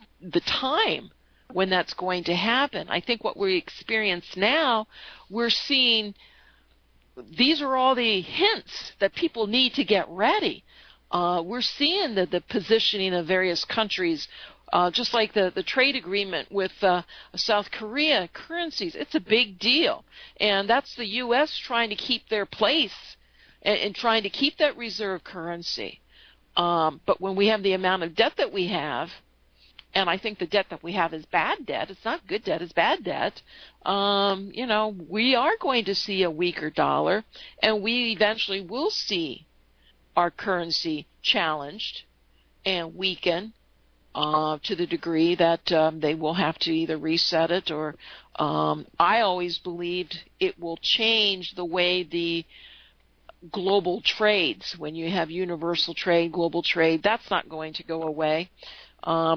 time when that's going to happen. I think what we experience now, we're seeing these are all the hints that people need to get ready. We're seeing the positioning of various countries, just like the trade agreement with South Korea currencies. It's a big deal. And that's the U.S. trying to keep their place and trying to keep that reserve currency. But when we have the amount of debt that we have, and I think the debt that we have is bad debt, it's not good debt, it's bad debt, we are going to see a weaker dollar, and we eventually will see our currency challenged and weaken to the degree that they will have to either reset it or I always believed it will change the way the global trades. When you have universal trade, global trade, that's not going to go away.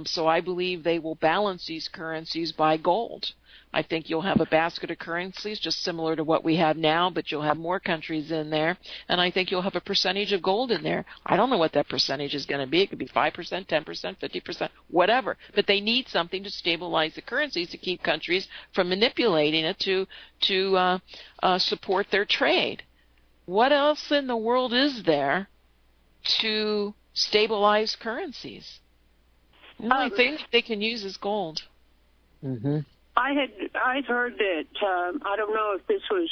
So I believe they will balance these currencies by gold. I think you'll have a basket of currencies just similar to what we have now, but you'll have more countries in there, and I think you'll have a percentage of gold in there. I don't know what that percentage is going to be. It could be 5%, 10%, 50%, whatever. But they need something to stabilize the currencies to keep countries from manipulating it to support their trade. What else in the world is there to stabilize currencies? The only thing they can use is gold. Mm-hmm. I'd heard that, I don't know if this was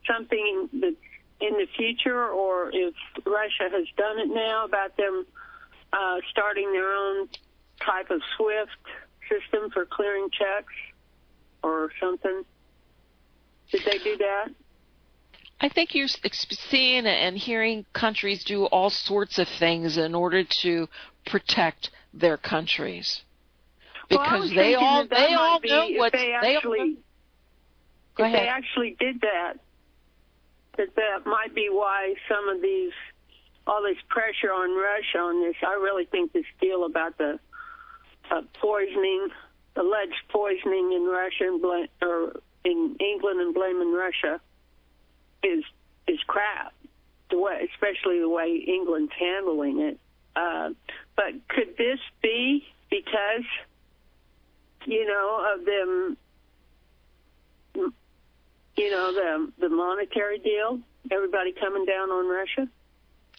something that in the future or if Russia has done it now, about them starting their own type of SWIFT system for clearing checks or something. Did they do that? I think you're seeing and hearing countries do all sorts of things in order to protect their countries, because they all know what they actually. If they actually did that, that might be why some of all this pressure on Russia on this. I really think this deal about the poisoning, alleged poisoning in Russia or in England and blaming Russia is crap. Especially the way England's handling it. But could this be because, of them, the monetary deal, everybody coming down on Russia?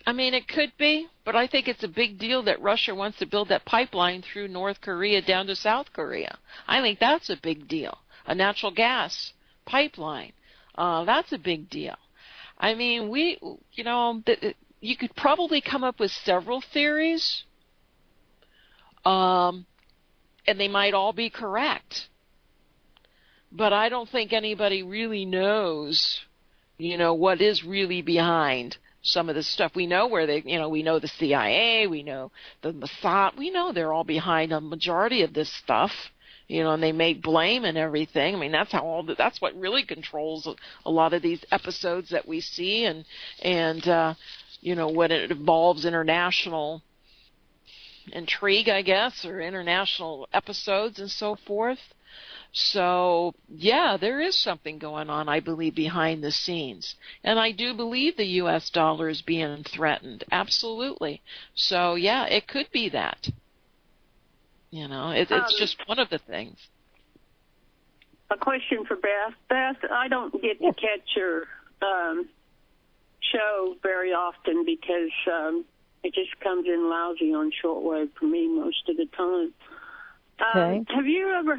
I mean, it could be, but I think it's a big deal that Russia wants to build that pipeline through North Korea down to South Korea. I think that's a big deal. A natural gas pipeline. That's a big deal. I mean, you could probably come up with several theories, and they might all be correct. But I don't think anybody really knows, what is really behind some of this stuff. We know where we know the CIA, we know the Mossad, we know they're all behind a majority of this stuff. And they make blame and everything. I mean, that's what really controls a lot of these episodes that we see, and when it involves international intrigue, I guess, or international episodes and so forth. So, yeah, there is something going on, I believe, behind the scenes. And I do believe the U.S. dollar is being threatened. Absolutely. So, yeah, it could be that. It's just one of the things. A question for Beth. Beth, I don't get to catch your show very often because it just comes in lousy on shortwave for me most of the time. Okay. Have you ever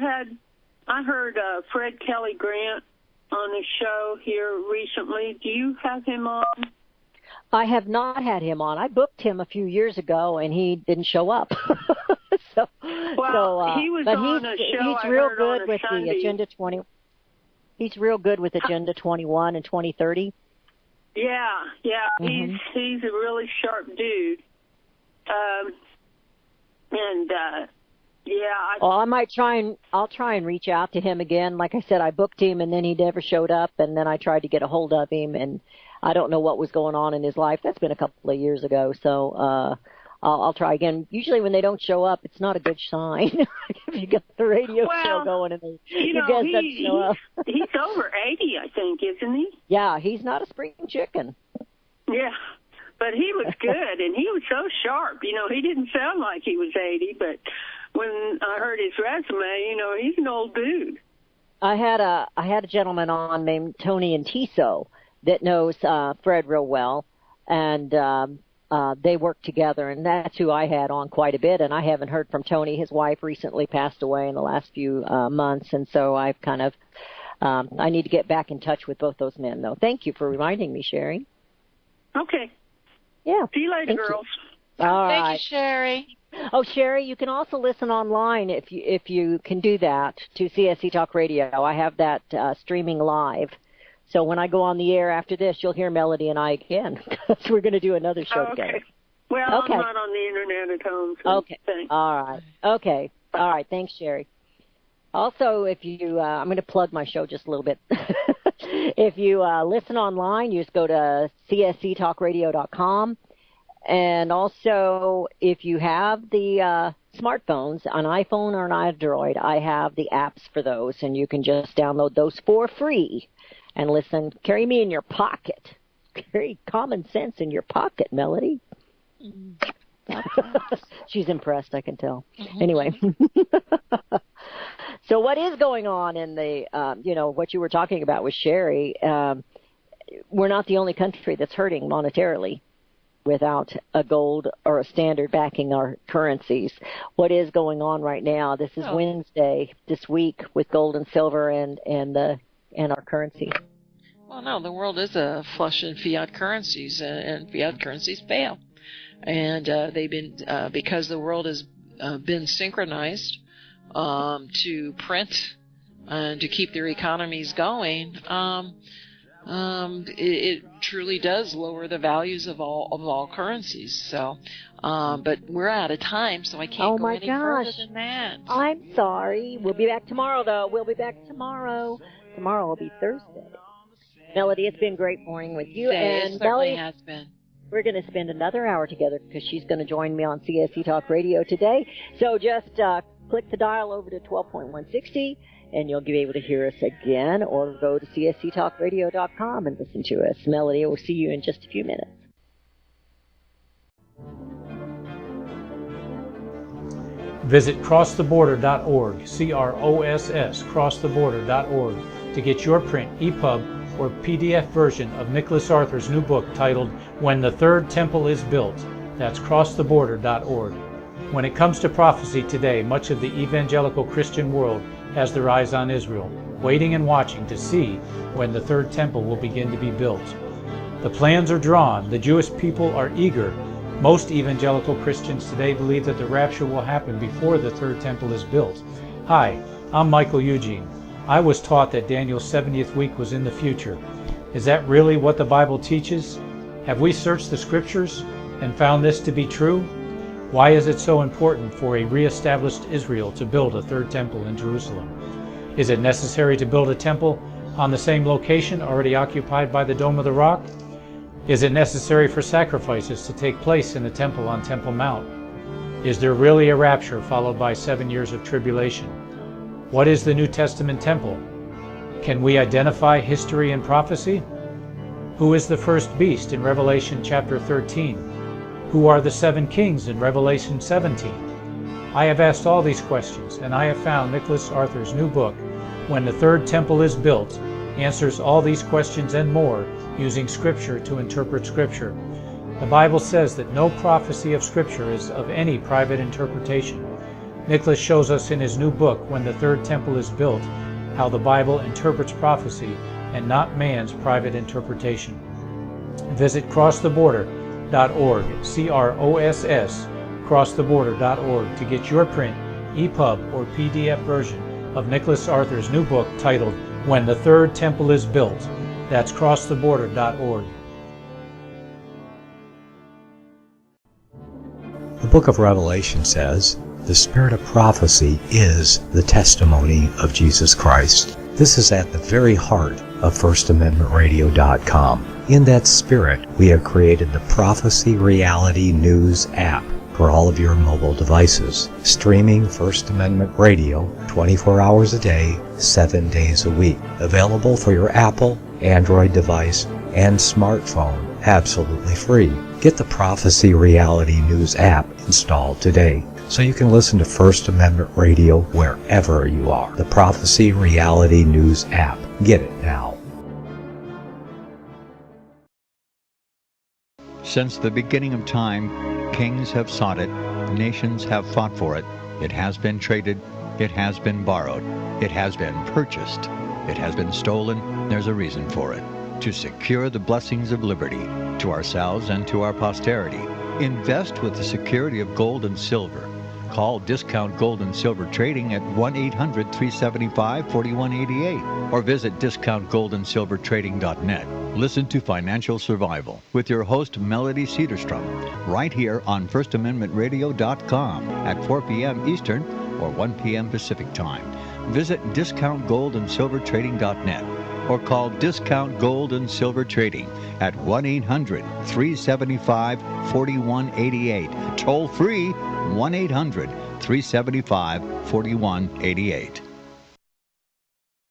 I heard Fred Kelly Grant on the show here recently. Do you have him on? I have not had him on. I booked him a few years ago, and he didn't show up. He was on a show he's real I heard good on with Sunday. the Agenda 20. He's real good with Agenda 21 and 2030. Yeah, Mm-hmm. He's a really sharp dude. I'll try and reach out to him again. Like I said, I booked him, and then he never showed up, and then I tried to get a hold of him, and I don't know what was going on in his life. That's been a couple of years ago, so I'll try again. Usually when they don't show up, it's not a good sign. If you got the radio show going and the guest doesn't show up. He's over 80, I think, isn't he? Yeah, he's not a spring chicken. Yeah, but he was good, and he was so sharp. He didn't sound like he was 80, but when I heard his resume, he's an old dude. I had a gentleman on named Tony Antiso that knows Fred real well, and they work together, and that's who I had on quite a bit. And I haven't heard from Tony. His wife recently passed away in the last few months, and so I've kind of I need to get back in touch with both those men, though. Thank you for reminding me, Sherry. Okay. Yeah. See you later, girls. All Thank right. you, Sherry. Oh, Sherry, you can also listen online if you can do that to CSC Talk Radio. I have that streaming live. So when I go on the air after this, you'll hear Melody and I again because we're going to do another show together. Well, okay. I'm not on the internet at home. So okay. Thanks. All right. Okay. All right. Thanks, Sherry. Also, if you, I'm going to plug my show just a little bit. If you listen online, you just go to csctalkradio.com. And also, if you have the smartphones, an iPhone or an Android, I have the apps for those, and you can just download those for free and listen. Carry me in your pocket. Carry common sense in your pocket, Melody. She's impressed, I can tell. Anyway. So what is going on in the, what you were talking about with Sherry, we're not the only country that's hurting monetarily. without a gold or a standard backing our currencies. What is going on right now? This is Wednesday this week with gold and silver and our currency. Well, no, the world is flush in fiat currencies, and fiat currencies fail. And they've been because the world has been synchronized to print and to keep their economies going. It truly does lower the values of all currencies. So, but we're out of time, so I can't go any further than that. I'm sorry. We'll be back tomorrow, though. We'll be back tomorrow. Tomorrow will be Thursday. Melody, it's been great morning with you. And it certainly has been. We're going to spend another hour together because she's going to join me on CSC Talk Radio today. So just click the dial over to 12.160. And you'll be able to hear us again, or go to csctalkradio.com and listen to us. Melody, we'll see you in just a few minutes. Visit crosstheborder.org, CROSS, crosstheborder.org, to get your print, EPUB, or PDF version of Nicholas Arthur's new book titled When the Third Temple is Built. That's crosstheborder.org. When it comes to prophecy today, much of the evangelical Christian world has their eyes on Israel, waiting and watching to see when the third temple will begin to be built. The plans are drawn. The Jewish people are eager. Most evangelical Christians today believe that the rapture will happen before the third temple is built. Hi, I'm Michael Eugene. I was taught that Daniel's 70th week was in the future. Is that really what the Bible teaches? Have we searched the scriptures and found this to be true? Why is it so important for a re-established Israel to build a third temple in Jerusalem? Is it necessary to build a temple on the same location already occupied by the Dome of the Rock? Is it necessary for sacrifices to take place in the temple on Temple Mount? Is there really a rapture followed by 7 years of tribulation? What is the New Testament temple? Can we identify history and prophecy? Who is the first beast in Revelation chapter 13? Who are the 7 kings in Revelation 17? I have asked all these questions, and I have found Nicholas Arthur's new book, When the Third Temple is Built, answers all these questions and more using Scripture to interpret Scripture. The Bible says that no prophecy of Scripture is of any private interpretation. Nicholas shows us in his new book, When the Third Temple is Built, how the Bible interprets prophecy and not man's private interpretation. Visit crosstheborder.org, CROSS, crosstheborder.org, to get your print, EPUB, or PDF version of Nicholas Arthur's new book titled When the Third Temple is Built. That's crosstheborder.org. The book of Revelation says, the spirit of prophecy is the testimony of Jesus Christ. This is at the very heart of FirstAmendmentRadio.com. In that spirit, we have created the Prophecy Reality News app for all of your mobile devices, streaming First Amendment Radio 24 hours a day, 7 days a week. Available for your Apple, Android device, and smartphone, absolutely free. Get the Prophecy Reality News app installed today, so you can listen to First Amendment Radio wherever you are. The Prophecy Reality News app. Get it now. Since the beginning of time, kings have sought it, nations have fought for it. It has been traded, it has been borrowed, it has been purchased, it has been stolen. There's a reason for it. To secure the blessings of liberty to ourselves and to our posterity. Invest with the security of gold and silver. Call Discount Gold and Silver Trading at 1-800-375-4188 or visit discountgoldandsilvertrading.net. Listen to Financial Survival with your host Melody Cedarstrom right here on FirstAmendmentRadio.com at 4 p.m. Eastern or 1 p.m. Pacific Time. Visit discountgoldandsilvertrading.net or call Discount Gold and Silver Trading at 1-800-375-4188. Toll free 1-800-375-4188.